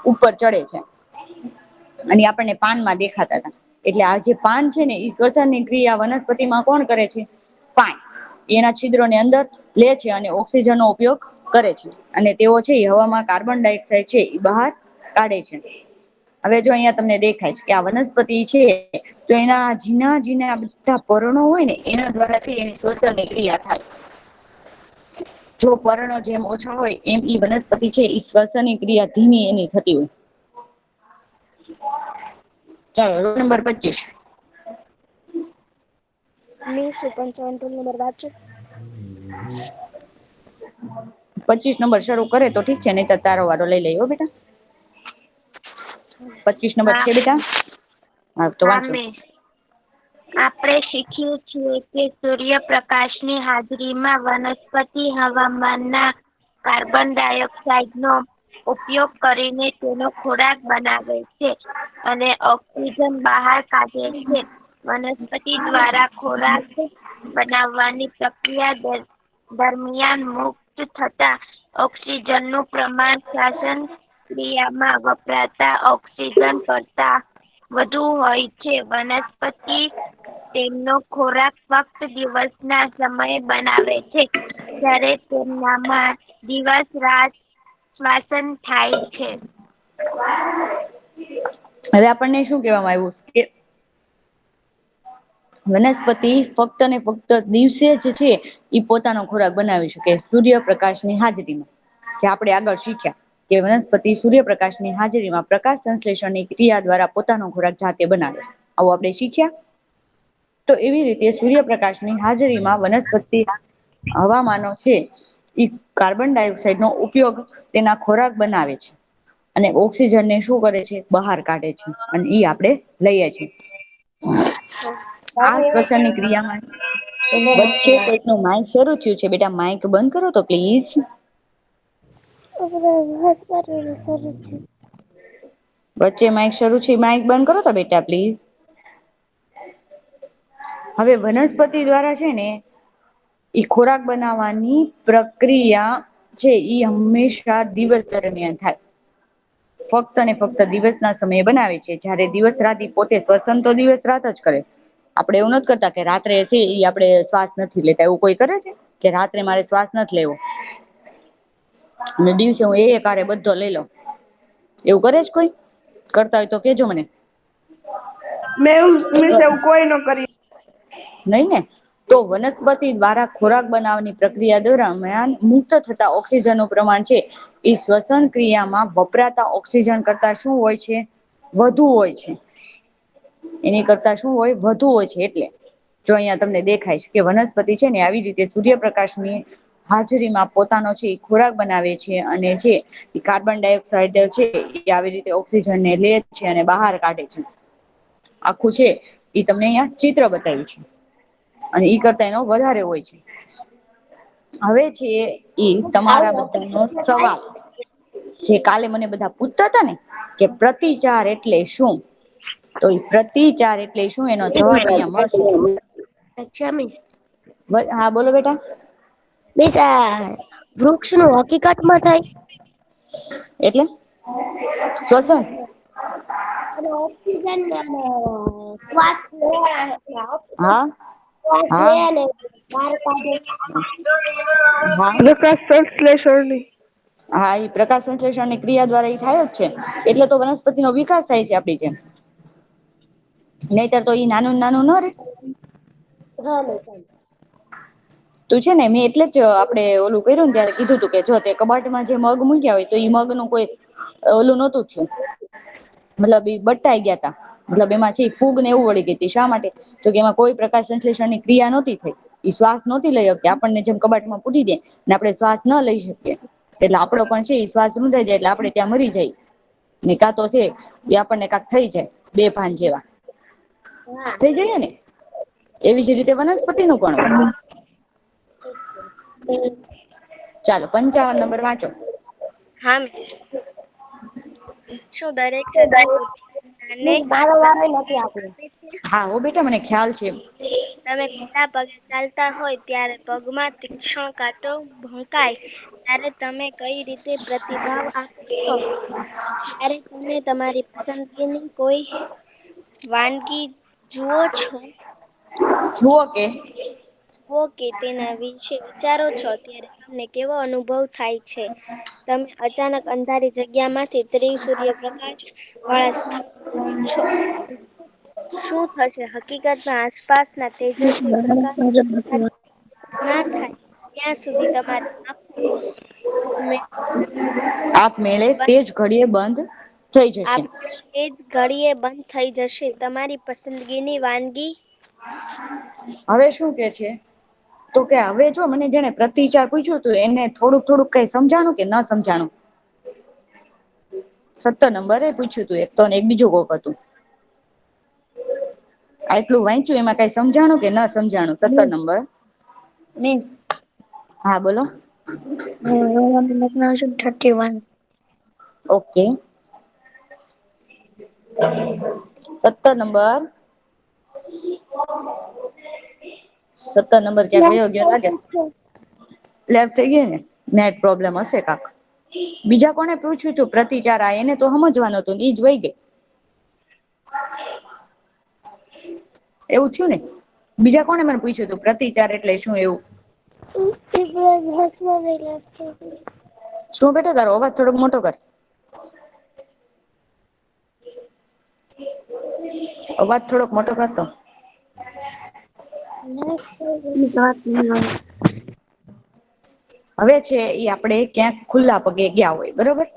ઉપર ચડે છે અને આપણને પાનમાં દેખાતા હતા. એટલે આ જે પાન છે ને એ શ્વસનની ક્રિયા વનસ્પતિમાં કોણ કરે છે? પાન એના છિદ્રોની અંદર લે છે અને ઓક્સિજનનો ઉપયોગ કરે છે અને તેઓ છે એ હવામાં કાર્બન ડાયોક્સાઇડ છે એ બહાર કાઢે છે. હવે જો અહિયાં તમને દેખાય છે કે આ વનસ્પતિ છે તો એના ઝીણા ઝીણા બધા પર્ણો હોય ને એના દ્વારા છે એની શ્વસનની ક્રિયા થાય. જો પર્ણ જેમ ઓછા હોય એમ ઈ વનસ્પતિ છે ઈ શ્વસનની ક્રિયા ધીમી એની થતી હોય. ચાલો રોલ નંબર 25. મીશું 55 રોલ નંબર વાંચો. 25 નંબર શરૂ કરે તો ઠીક છે નહી તો તારો વારો લઈ લઈ હો બેટા. 25 નંબર હા છે બેટા? હા તો વાંચો. આપણે શીખ્યું છીએ કે સૂર્યપ્રકાશની હાજરીમાં વનસ્પતિ હવામાનના કાર્બન ડાયોક્સાઇડનો ઉપયોગ કરીને તેનો ખોરાક બનાવે છે અને ઓક્સિજન બહાર કાઢે છે. વનસ્પતિ દ્વારા ખોરાક બનાવવાની પ્રક્રિયા દરમિયાન મુક્ત થતા ઓક્સિજનનું પ્રમાણ શ્વસન ક્રિયામાં વપરાતા ઓક્સિજન કરતા વધુ હોય છે. વનસ્પતિ તેમનો ખોરાક ફક્ત દિવસના સમયે બનાવે છે જ્યારે તેમનામાં દિવસ રાત શ્વસન થાય છે. હવે આપણને શું કહેવામાં આવ્યું કે વનસ્પતિ ફક્ત ને ફક્ત દિવસે જ છે ઈ પોતાનો ખોરાક બનાવી શકે સૂર્યપ્રકાશની હાજરીમાં. જે આપણે આગળ શીખ્યા કે વનસ્પતિ સૂર્યપ્રકાશની હાજરીમાં પ્રકાશ સંશ્લેષણની ક્રિયા દ્વારા પોતાનો ખોરાક જાતે બનાવે. આવું આપણે શીખ્યા. તો એવી રીતે સૂર્યપ્રકાશની હાજરીમાં વનસ્પતિ હવામાનો છે ઈ કાર્બન ડાયોક્સાઇડ નો ઉપયોગ તેના ખોરાક બનાવે છે અને ઓક્સિજનને શું કરે છે? બહાર કાઢે છે અને ઈ આપણે લઈએ છીએ. આ શ્વસનની ક્રિયામાં વચ્ચે કોઈકનું માઇક શરૂ થયું છે બેટા માઈક બંધ કરો તો પ્લીઝ. વચ્ચે માઇક શરૂ છે માઇક બંધ કરો તો બેટા પ્લીઝ. હવે વનસ્પતિ દ્વારા છે ને ઈ ખોરાક બનાવવાની પ્રક્રિયા છે ઈ હંમેશા દિવસ દરમિયાન થાય. ફક્ત ને ફક્ત દિવસના સમયે બનાવે છે જયારે દિવસ રાત પોતે શ્વસન તો દિવસ રાત જ કરે. આપડે એવું નથી કરતા કે રાત્રે છે ઈ આપડે શ્વાસ નથી લેતા એવું કોઈ કરે છે? કે રાત્રે મારે શ્વાસ નથી લેવો અને દિવસે હું એ કારે બધો લઈ લઉ. એવું કરે છે કોઈ? કરતા હોય તો કેજો મને. મીન્સ એવું કોઈ ન કરી. નઈ ને. તો વનસ્પતિ દ્વારા ખોરાક બનાવવાની પ્રક્રિયા દરમિયાન મુક્ત થતા ઓક્સિજનનું પ્રમાણ છે એ શ્વસન ક્રિયામાં વપરાતા ઓક્સિજન કરતા શું હોય છે? વધુ હોય છે. એની કરતા શું હોય? વધુ હોય છે એટલે. જો અહીંયા તમને દેખાય છે કે વનસ્પતિ છે ને આવી રીતે સૂર્યપ્રકાશની હાજરીમાં પોતાનો છે એ ખોરાક બનાવે છે અને છે કાર્બન ડાયોક્સાઇડ છે એ આવી રીતે ઓક્સિજનને લે છે અને બહાર કાઢે છે. આખું છે ઈ તમને અહિયાં ચિત્ર બતાવ્યું છે. અને ઈ કરતા એનો વધારે હોય છે. હવે છે ઈ તમારા બધાનો સવાલ. જે કાલે મને બધા પૂછતા હતા ને કે પ્રતિચાર એટલે શું? તો એ પ્રતિચાર એટલે શું એનો જવાબ અહિયાં મળશે. અચ્છા મિસ. હા બોલો બેટા. મિસ આ વૃક્ષનું હકીકતમાં થાય? એટલે શ્વસન. અને ઓક્સિજન અને શ્વાસ ઓક્સિજન હા શ્વાસ લે હા અને બહાર કાઢે. હા પ્રકાશ સંશ્લેષણની. હા ઈ પ્રકાશ સંશ્લેષણની ક્રિયા દ્વારા ઈ થાય જ છે એટલે તો વનસ્પતિનો વિકાસ થાય છે આપડી જેમ. નહીતર તો ઈ નાનું નાનું ન રે. હા મેં સાંભળ્યું. તું છે ને મેં એટલે જ આપણે ઓલું કર્યું ને ત્યારે કીધું તું કે જો તે કબાટમાં જે મગ મૂક્યા હોય તો ઈ મગ નું કોઈ ઓલું નહોતું થયું, મતલબ ઈ બટાઈ ગયા તા, મતલબ એમાં છે ફૂગ ને એવું વળી ગઈ હતી. શા માટે? તો કે એમાં કોઈ પ્રકાશ સંશ્લેષણ ની ક્રિયા નહોતી થઈ. ઈ શ્વાસ નહોતી લઈ શકતી. આપણને જેમ કબાટમાં પૂરી દે ને આપણે શ્વાસ ન લઈ શકીએ એટલે આપડો પણ છે એ શ્વાસ રૂંધાઈ જાય એટલે આપણે ત્યાં મરી જાય. ને કાં તો છે એ આપણને કાંક થઈ જાય બેભાન જેવા. હા. થઈ જઈએ ને એવી જ રીતે વનસ્પતિ નું પણ હોય. ચાલો 55 નંબર વાંચો. હા મિસ. શું દરેક સજીવો પોતાને મિસ મારો કાંટા વારો નથી આપણો. આપે છે? હા હો બેટા મને ખ્યાલ છે. તમે ખુલ્લા પગે ચાલતા હોય ત્યારે પગમાં તીક્ષ્ણ કાંટો ભોંકાય ત્યારે તમે કઈ રીતે પ્રતિભાવ આપશો? જ્યારે તમે તમારી પસંદગીની કોઈ વાનગી જુઓ છો જુઓ કે જુઓ કે તેના વિશે વિચારો છો ત્યારે તમને કેવો અનુભવ થાય છે? તમે અચાનક અંધારી જગ્યામાંથી સૂર્યપ્રકાશ વાળા સ્થળ પર છો. શું થશે? હકીકતમાં આસપાસના તેજસ્વી પ્રકાશ ના થાય ત્યાં સુધી તમારી આંખો આપમેળે તેજ ઘડીએ બંધ થઈ જશે. એ જ ઘડીએ બંધ થઈ જશે. તમારી પસંદગીની વાનગી હવે શું કે છે? તો કે હવે જો મને જેને પ્રતિચાર પૂછ્યું હતું એને થોડુંક થોડુંક કઈ સમજાણું કે ન સમજાણું? 17 નંબરે પૂછ્યું તું એક તો એક બીજું કોક હતું. આટલું વાંચ્યું એમાં કઈ સમજાણું કે ન સમજાણું? 17 નંબર. મીન હા બોલો. 31. ઓકે. 17 નંબર. 17 નંબર ક્યાંક વયો ગયો લાગે. લેફ્ટ થઈ ગઈ ને નેટ પ્રોબ્લેમ હશે કાક. બીજા કોને પૂછ્યું તું પ્રતિચાર? આ એને તો સમજવાનું હતું ઈજ વઈ ગઈ. એવું થયું ને. બીજા કોને મને પૂછ્યું તું પ્રતિચાર એટલે શું એવું? શું બેટા તારો અવાજ થોડોક મોટો કર. અવાજ થોડોક મોટો કરતો. હવે છે એ આપણે ક્યાંક ખુલ્લા પગે ગયા હોય બરોબર.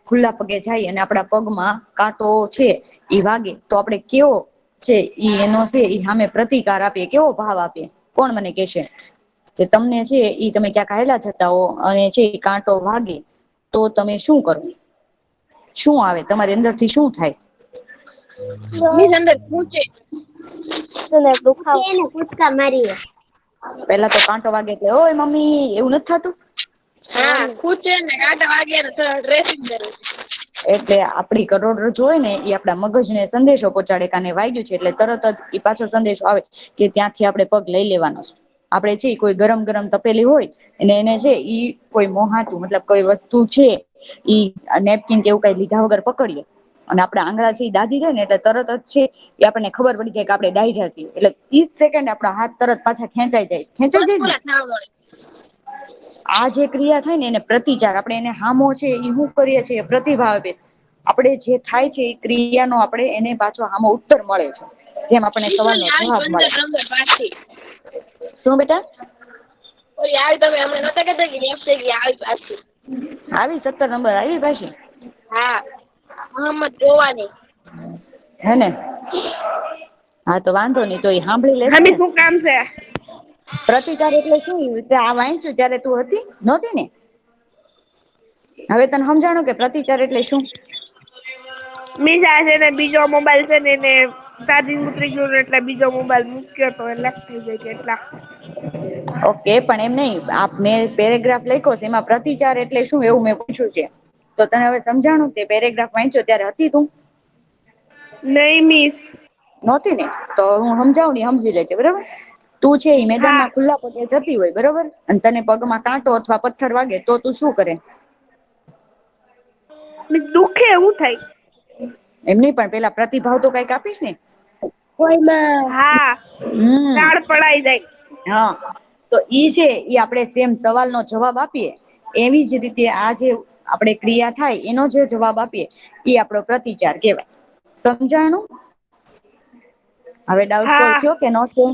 ખુલ્લા પગે જાય અને આપણા પગમાં કાંટો છે એ વાગે તો આપણે કેવો છે ઈ એનો છે એ સામે પ્રતિકાર આપીએ, કેવો ભાવ આપીએ? કોણ મને કેશે? કે તમને છે ઈ તમે ક્યાંક હાયલા જતા હો અને છે કાંટો વાગે તો તમે શું કરો? શું આવે તમારી અંદર થી શું થાય? ની અંદર પૂછે. દુખાવો એને કૂદકા મારીએ. પેલા તો કાંટો વાગે એટલે ઓય મમ્મી એવું નથી થતું? હા ખૂચે ને કાંટા વાગે ને ડ્રેસિંગ કરે. એટલે આપડી કરોડરજ્જુ હોય ને એ આપડા મગજને સંદેશો પહોંચાડે કે આને વાગ્યું છે એટલે તરત જ એ પાછો સંદેશો આવે કે ત્યાંથી આપણે પગ લઈ લેવાનો છે. આપડે છે કોઈ ગરમ ગરમ તપેલી હોય અને એને છે ઈ કોઈ મોહાતું મતલબ કોઈ વસ્તુ છે ઈ નેપકીન કે એવું કઈ લીધા વગર પકડીએ અને આપડા આંગળા છે એ દાજી જાય ને એટલે તરત જ છે એ આપણને ખબર પડી જાય કે આપણે દાયજા છીએ એટલે 30 સેકન્ડ આપડા હાથ તરત પાછા ખેંચાઈ જાય. ખેંચાઈ જાય ને. બસમાં થવા મળે. આ જે ક્રિયા થાય ને એને પ્રતિચાર આપણે એને હામો છે એ શું કરીએ છીએ પ્રતિભાવ આપે છે. આપણે જે થાય છે એ ક્રિયાનો આપણે એને પાછો આમો ઉત્તર મળે છે. જેમ આપણને સવાલનો ઈ આવી જવાબ મળે. 15 નંબર પાછી. શું બેટા? ઓલી આવી તમે હમણાં નતા કહેતા કે લેફ્ટ થઈ ગઈ આવી પાછી. આવી 17 નંબર આવી પાછી? હા મોહમ્મદ જોવાની. હેને હા તો વાંધો નહી તો એ સાંભળી લેશે ભાભી ને. શું કામ છે? પ્રતિચાર એટલે શું? આ વાંચ્યું ત્યારે તું હતી નહોતી ને? હવે તને સમજાણું કે પ્રતિચાર એટલે શું? મીશા છે ને બીજો મોબાઈલ છે ને એને ચાર્જિંગ ઉતરી ગયું એટલે બીજો મોબાઈલ મૂક્યો તો એટલે થઈ જાય એટલા. ઓકે પણ એમ નહી આપ મેં પેરેગ્રાફ લખ્યો છે એમાં પ્રતિચાર એટલે શું એવું મેં પૂછ્યું છે. તો તને હવે સમજાણું કે પેરેગ્રાફ વાંચ્યો ત્યારે હતી તું? નહી મિસ. નહોતી ને તો હું સમજાવું ને સમજી લેજે બરાબર. તું છે એ હા મેદાનમાં ખુલ્લા પગે જતી હોય બરોબર અને તને પગમાં કાંટો અથવા પથ્થર વાગે તો તું શું કરે? મિસ દુઃખે એવું થાય. એમ નહી પણ પેલા પ્રતિભાવ તો કઈક આપીશ ને. કોઈમાં હા હમ ઝાડ પડાઈ જાય. હા તો ઈ છે ઈ આપણેે સેમ સવાલનો જવાબ આપીએ એવી જ રીતે આ જે આપણે ક્રિયા થાય એનો જે જવાબ આપીએ એ આપણો પ્રતિચાર કેવાય. સમજાણું? હવે ડાઉટ સોલ્વ હા થયો કે નો થયો?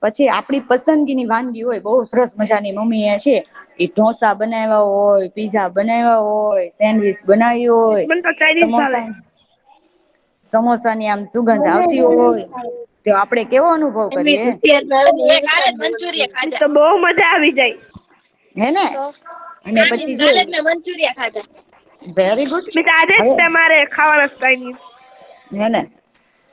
પછી આપણી પસંદગીની વાનગી હોય, બહુ સરસ મજાની મમ્મી એ છે એ ઢોસા બનાવ્યા હોય, પીઝા બનાવ્યા હોય, સેન્ડવીચ બનાવી હોય, મને તો ચાઇનીઝ ભાવે સમોસાની આમ સુગંધ આવતી હોય તો આપડે કેવો અનુભવ કરીએ? એક હારે જ મંચુરિયન ખાધા. તો બહુ મજા આવી જાય. હેને? તો અને ચાઇનીઝ પછી જો કાલે જ મેં મંચુરિયન ખાધા. Very good. મેં તો આજે જ હવે તમારે ખાવાના ચાઇનીઝ. હેને?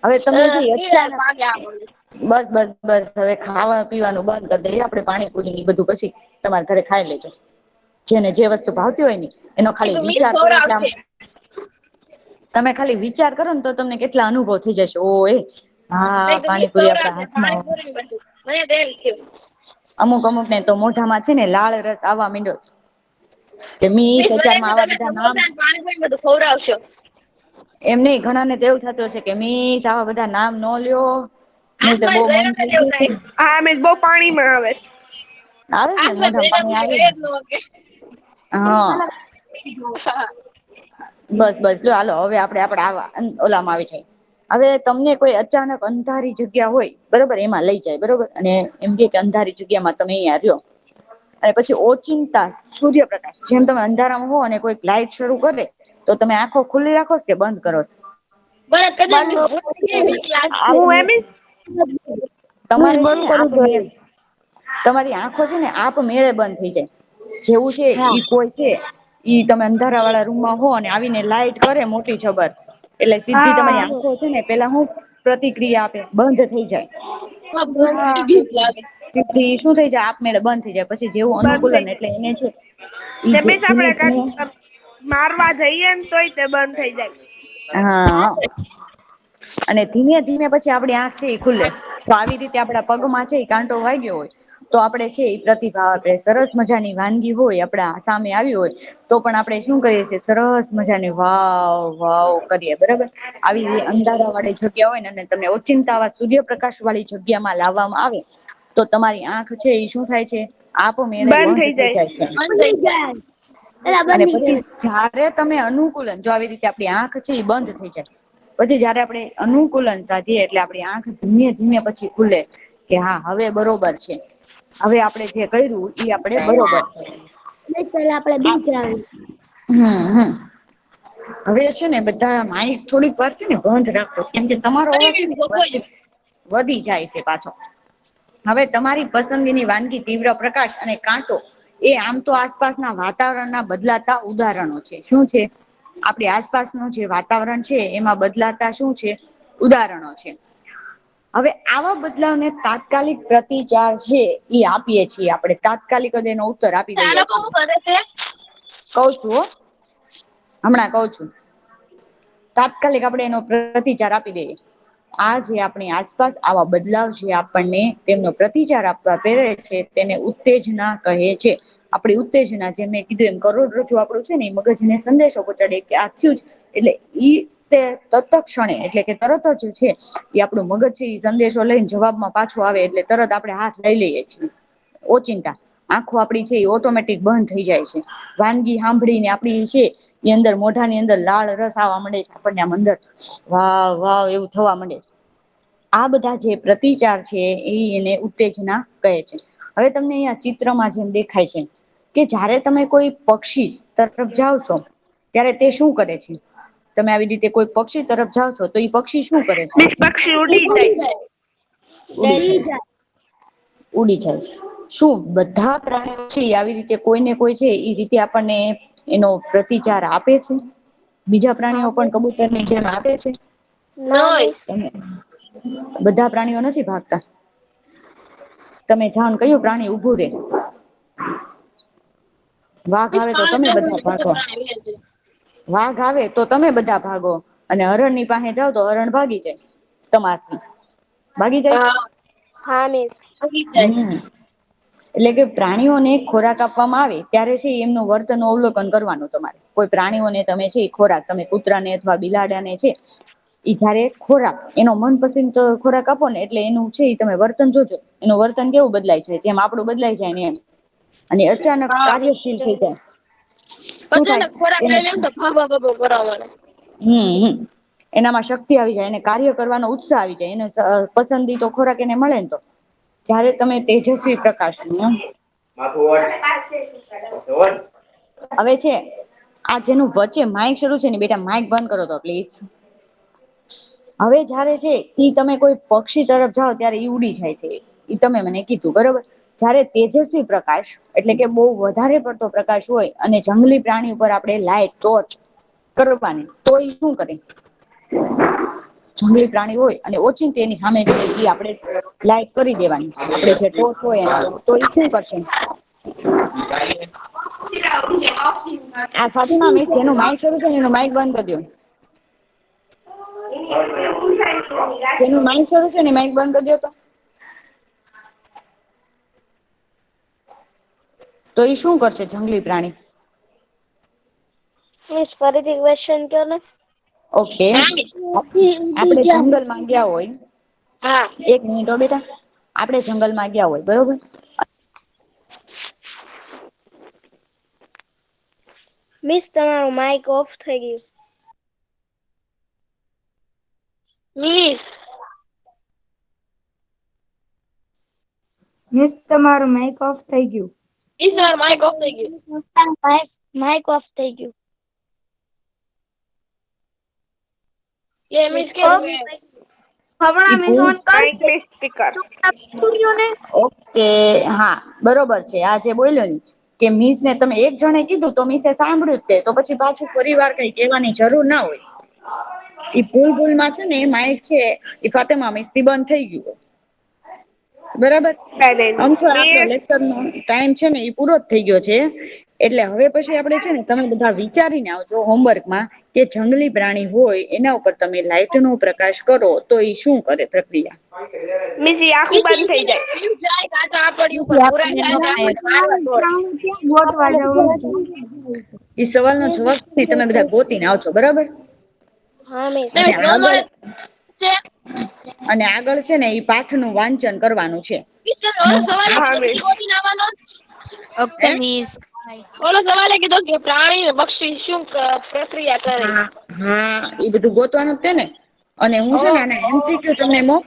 હવે તમે છે પીડા અચાનક ભાગે આપણને. બસ બસ બસ હવે ખાવા પીવાનું બંધ કરી દઈએ આપણે પાણીપુરી બધું પછી તમારા ઘરે ખાઈ લેજો. જેને જે વસ્તુ ભાવતી હોય ને એનો એ ખાલી તો મીસ વિચાર કરો એટલે આમ ખવડાવશે. તમે ખાલી વિચાર કરો ને તો તમને કેટલા અનુભવ થઈ જશે. ઓ એ હા નહીં તો મીસ પાણીપુરી આપડા ખવડાવશે હાથમાં પાણીપુરી ને બધું. મને તો એમ થયું. અમુક અમુક ને તો મોઢામાં છે ને લાળ રસ આવવા માંડ્યો છે. કે મીસ મીસ મને એમ અત્યારમાં થયું આવા તમે બધા નામ સમોસા ને પાણીપુરી બધું ખવડાવશો. એમ નહીં ઘણા ને તો એવું થતું હશે કે મીસ આવા બધા નામ નો લ્યો. મને તો બહુ આસપાસ મન ગયો ને થઈ એવું ગયું છે. થાય. હા મેં બહુ પાણીમાં આવે. આવે જ ને આસપાસ મોઢામાં જઈને પાણી પછી આવે ગયે ને. જ ન કે. હા હા. બસ બસ લો હાલો હવે આપડે આવા ઓલામાં આવી જાય. હવે તમને કોઈ અચાનક અંધારી જગ્યા હોય બરોબર એમાં લઈ જાય બરોબર અને એમ કે અંધારી જગ્યામાં તમે અહીંયા રહ્યો અને પછી ઓચિંતા સૂર્યપ્રકાશ જેમ તમે અંધારામાં હો અને કોઈ લાઈટ શરૂ કરે તો તમે આંખો ખુલ્લી રાખોસ કે બંધ કરોસ? બસ કદાચ ભૂત કેવી બીક લાગશે. હું એમ તમારે છે ને આપ મેળ તમારી આંખો છે ને આપ મેળે બંધ થઈ જાય. જેવું છે ઈ કોઈ છે ઈ તમે અંધારા વાળા રૂમમાં હો અને આવીને લાઈટ કરે મોટી જબર એટલે સીધી તમારી હા આંખો છે ને પેલા હું પ્રતિક્રિયા આપે બંધ થઈ જાય. ભૂત ની બીક લાગે. સીધી શું થઈ જાય આપમેળે બંધ થઈ જાય પછી જેવું બંધ થઈ અનુકૂલન એટલે એને છે ઈ જાય જે તે ધીમે આપડે ધીમે મારવા જઈએ ને તોય તે બંધ થઈ જાય. હા અને ધીમે ધીમે પછી આપડી આંખ છે એ ખુલ્લે તો આવી રીતે આપડા પગમાં છે એ કાંટો વાગ્યો હોય તો આપડે છે એ પ્રતિભાવ આપે સરસ મજાની વાનગી હોય આપડા સામે આવી હોય તો પણ આપણે શું કરીએ છીએ સરસ મજાની વાવ વાવ કરીએ બરાબર આવી અંધારા વાળી જગ્યા હોય ને તમને ઓચિંતા સૂર્યપ્રકાશ વાળી જગ્યામાં લાવવામાં આવે તો તમારી આંખ છે એ શું થાય છે આપ મેળે બંધ થઈ જાય છે. બંધ થઈ જાય. અને પછી જ્યારે તમે અનુકૂલન જો આવી રીતે આપણી આંખ છે એ બંધ થઈ જાય પછી જયારે આપણે અનુકૂલન સાધીએ એટલે આપણી આંખ ધીમે ધીમે પછી ખુલે કે હા હવે બરોબર છે હવે આપડે જે કર્યું ઈ આપડે બરોબર છે. પેલા આપડે બીજ હમ હવે છે ને બધા માઇક થોડીક વાર છે ને બંધ રાખો કેમ કે તમારો અવાજ છે ને વધી જાય છે પાછો હવે તમારી પસંદગીની વાનગી તીવ્ર પ્રકાશ અને કાંટો એ આમ તો આસપાસના વાતાવરણના બદલાતા ઉદાહરણો છે શું છે આપણી આસપાસનું જે વાતાવરણ છે એમાં બદલાતા શું છે ઉદાહરણો છે. હવે આવા બદલાવને તાત્કાલિક પ્રતિચાર છે એ આપીએ છીએ આપણે તાત્કાલિક જ એનો ઉત્તર આપી આ દઈએ લોકો છીએ શું કરે છે? કઉ છું હો હમણાં કઉ છું તાત્કાલિક આપણે એનો પ્રતિચાર આપી દઈએ આ જે આપણી આસપાસ આવા બદલાવ છે આપણને તેમનો પ્રતિચાર આપવા પ્રેરે છે તેને ઉત્તેજના કહે છે. આપડી ઉત્તેજના જે મેં કીધું એમ કરોડરજ્જુ આપણું છે ને મગજને સંદેશો પહોંચાડે કે આ થયું જ એટલે ઈ તે તત્ક્ષણે એટલે કે તરત જ છે એ આપણું મગજ છે એ સંદેશો લઈને જવાબમાં પાછો આવે એટલે તરત આપણે હાથ લઈ લઈએ છીએ ઓચિંતા આંખો આપડી છે એ ઓટોમેટિક બંધ થઈ જાય છે વાનગી સાંભળીને આપડી છે એ અંદર મોઢાની અંદર લાળ રસ આવા માંડે છે આપણને આમ અંદર વાવ વાવ એવું થવા માંડે છે. આ બધા જે પ્રતિચાર છે એ એને ઉત્તેજના કહે છે. હવે તમને અહીંયા ચિત્રમાં જેમ દેખાય છે કે જયારે તમે કોઈ પક્ષી તરફ જાઓ છો ત્યારે તે શું કરે છે તમે આવી રીતે કોઈ પક્ષી તરફ જાઓ છો તો એ પક્ષી શું કરે છે પક્ષી ઉડી જાય ઉડી જાય છે શું બધા પ્રાણીઓ છે આવી રીતે કોઈને કોઈ છે એ રીતે આપણને એનો પ્રતિચાર આપે છે બીજા પ્રાણીઓ પણ કબૂતરની જેમ આપે છે ના મિસ બધા પ્રાણીઓ નથી ભાગતા તમે જાણ કયું પ્રાણી ઉભું રે વાઘ આવે તો તમે બધા ભાગો વાઘ આવે તો તમે બધા ભાગો અને હરણ ની પાસે જાવ તો હરણ ભાગી જાય તમારથી ભાગી જાય હા હા મિસ ભાગી જાય. હમ એટલે કે પ્રાણીઓને ખોરાક આપવામાં આવે ત્યારે છે એમનું વર્તન નું અવલોકન કરવાનું તમારે કોઈ પ્રાણીઓને તમે છે ખોરાક તમે કૂતરાને અથવા બિલાડાને છે જયારે ખોરાક એનો મનપસંદ ખોરાક આપો ને એટલે એનું છે તમે વર્તન જોજો એનું વર્તન કેવું બદલાય છે જેમ આપડું બદલાય જાય ને એમ અને અચાનક હા કાર્યશીલ થઈ જાય શું પછી થાય ને ખોરાક એને લઈ લેમ તો ભા ભા ભા કરવા માંડે. હમ એનામાં શક્તિ આવી જાય, એને કાર્ય કરવાનો ઉત્સાહ આવી જાય, એને પસંદીતો ખોરાક એને મળે ને તો ત્યારે તમે તેજસ્વી પ્રકાશ એમ. હવે છે આ જેનું વચ્ચે માઇક શરૂ છે ને બેટા માઇક બંધ કરો તો પ્લીઝ. હવે જયારે છે ઈ તમે કોઈ પક્ષી તરફ જાઓ ત્યારે ઈ ઉડી જાય છે, ઈ તમે મને કીધું બરોબર. જયારે તેજસ્વી પ્રકાશ એટલે કે બહુ વધારે પડતો પ્રકાશ હોય અને જંગલી પ્રાણી ઉપર આપણે લાઈટ ટોર્ચ કરવાની તો એ શું કરે? જંગલી પ્રાણી હોય અને ઓચિંતી એની સામે છે એ આપણે લાઈટ કરી દેવાની, આપણે જે ટોર્ચ હોય એના તો એ શું કરશે? આ ફાતિમા મિસ જેનું માઇક શરૂ છે ને એનું માઇક બંધ કરી દો. જેનું માઇક શરૂ છે ને માઇક બંધ કરી દો તો. તો એ શું કરશે જંગલી પ્રાણી? મિસ ફરીથી ક્વેશ્ચન કયો ને. ઓકે, હા મિસ. આપણે જંગલમાં ગયા હોય, હા એક મિનિટ હો બેટા, આપણે જંગલમાં ગયા હોય બરોબર. મિસ તમારું માઇક ઓફ થઈ ગયું. મિસ મિસ તમારું માઇક ઓફ થઈ ગયું. મિસ તમારું માઇક ઓફ થઈ ગયું. માઇક ઓફ થઈ ગયું. એ મિસ કે હમણાં મિસ ઓન માઇક કરશે. ને સ્પીકર. ઓકે હા બરોબર છે, આ જે બોલ્યો ને કે મિસ ને તમે એક જણે કીધું તો મિસે સાંભળ્યું જ તે તો પછી પાછું ફરી વાર કઈ કહેવાની જરૂર ના હોય. ઈ ભૂલમાં છે ને માઇક છે એ ફાતેમા મિસ થી બંધ થઈ ગયું. બરાબર, આમ તો આપડો મિસ લેક્ચરનો ટાઈમ છે ને એ પૂરો જ થઈ ગયો છે. એટલે હવે પછી આપડે છે ને તમે બધા વિચારીને આવજો હોમવર્કમાં કે જંગલી પ્રાણી હોય એના ઉપર તમે લાઈટ નો પ્રકાશ કરો તો એ શું કરે પ્રક્રિયા? મિસ ઈ આખું બંધ થઈ જાય. જાય કાચા આપડી ઉપર પુરાઈ જાય ને આપણને મારવા દોડે. ગોતવા જવું. એ સવાલનો જવાબ છે તમે બધા ગોતીને આવજો બરાબર. હા મિસ. અને ન આગળ મળે છે અને આગળ છે ને ઈ પાઠનું વાંચન કરવાનું છે. મિસ્ટર ઓલો સવાલે હા કીધું મિસ. કે ગોતીને આવવાનો. Okay miss. ઓલો સવાલે કીધો કે પ્રાણી ને પક્ષી શું પ્રક્રિયા કરે. હા હા એ બધું ગોતવાનું જ તે ને. અને હું છે ને ઓહ આને MCQ તમને મોકલી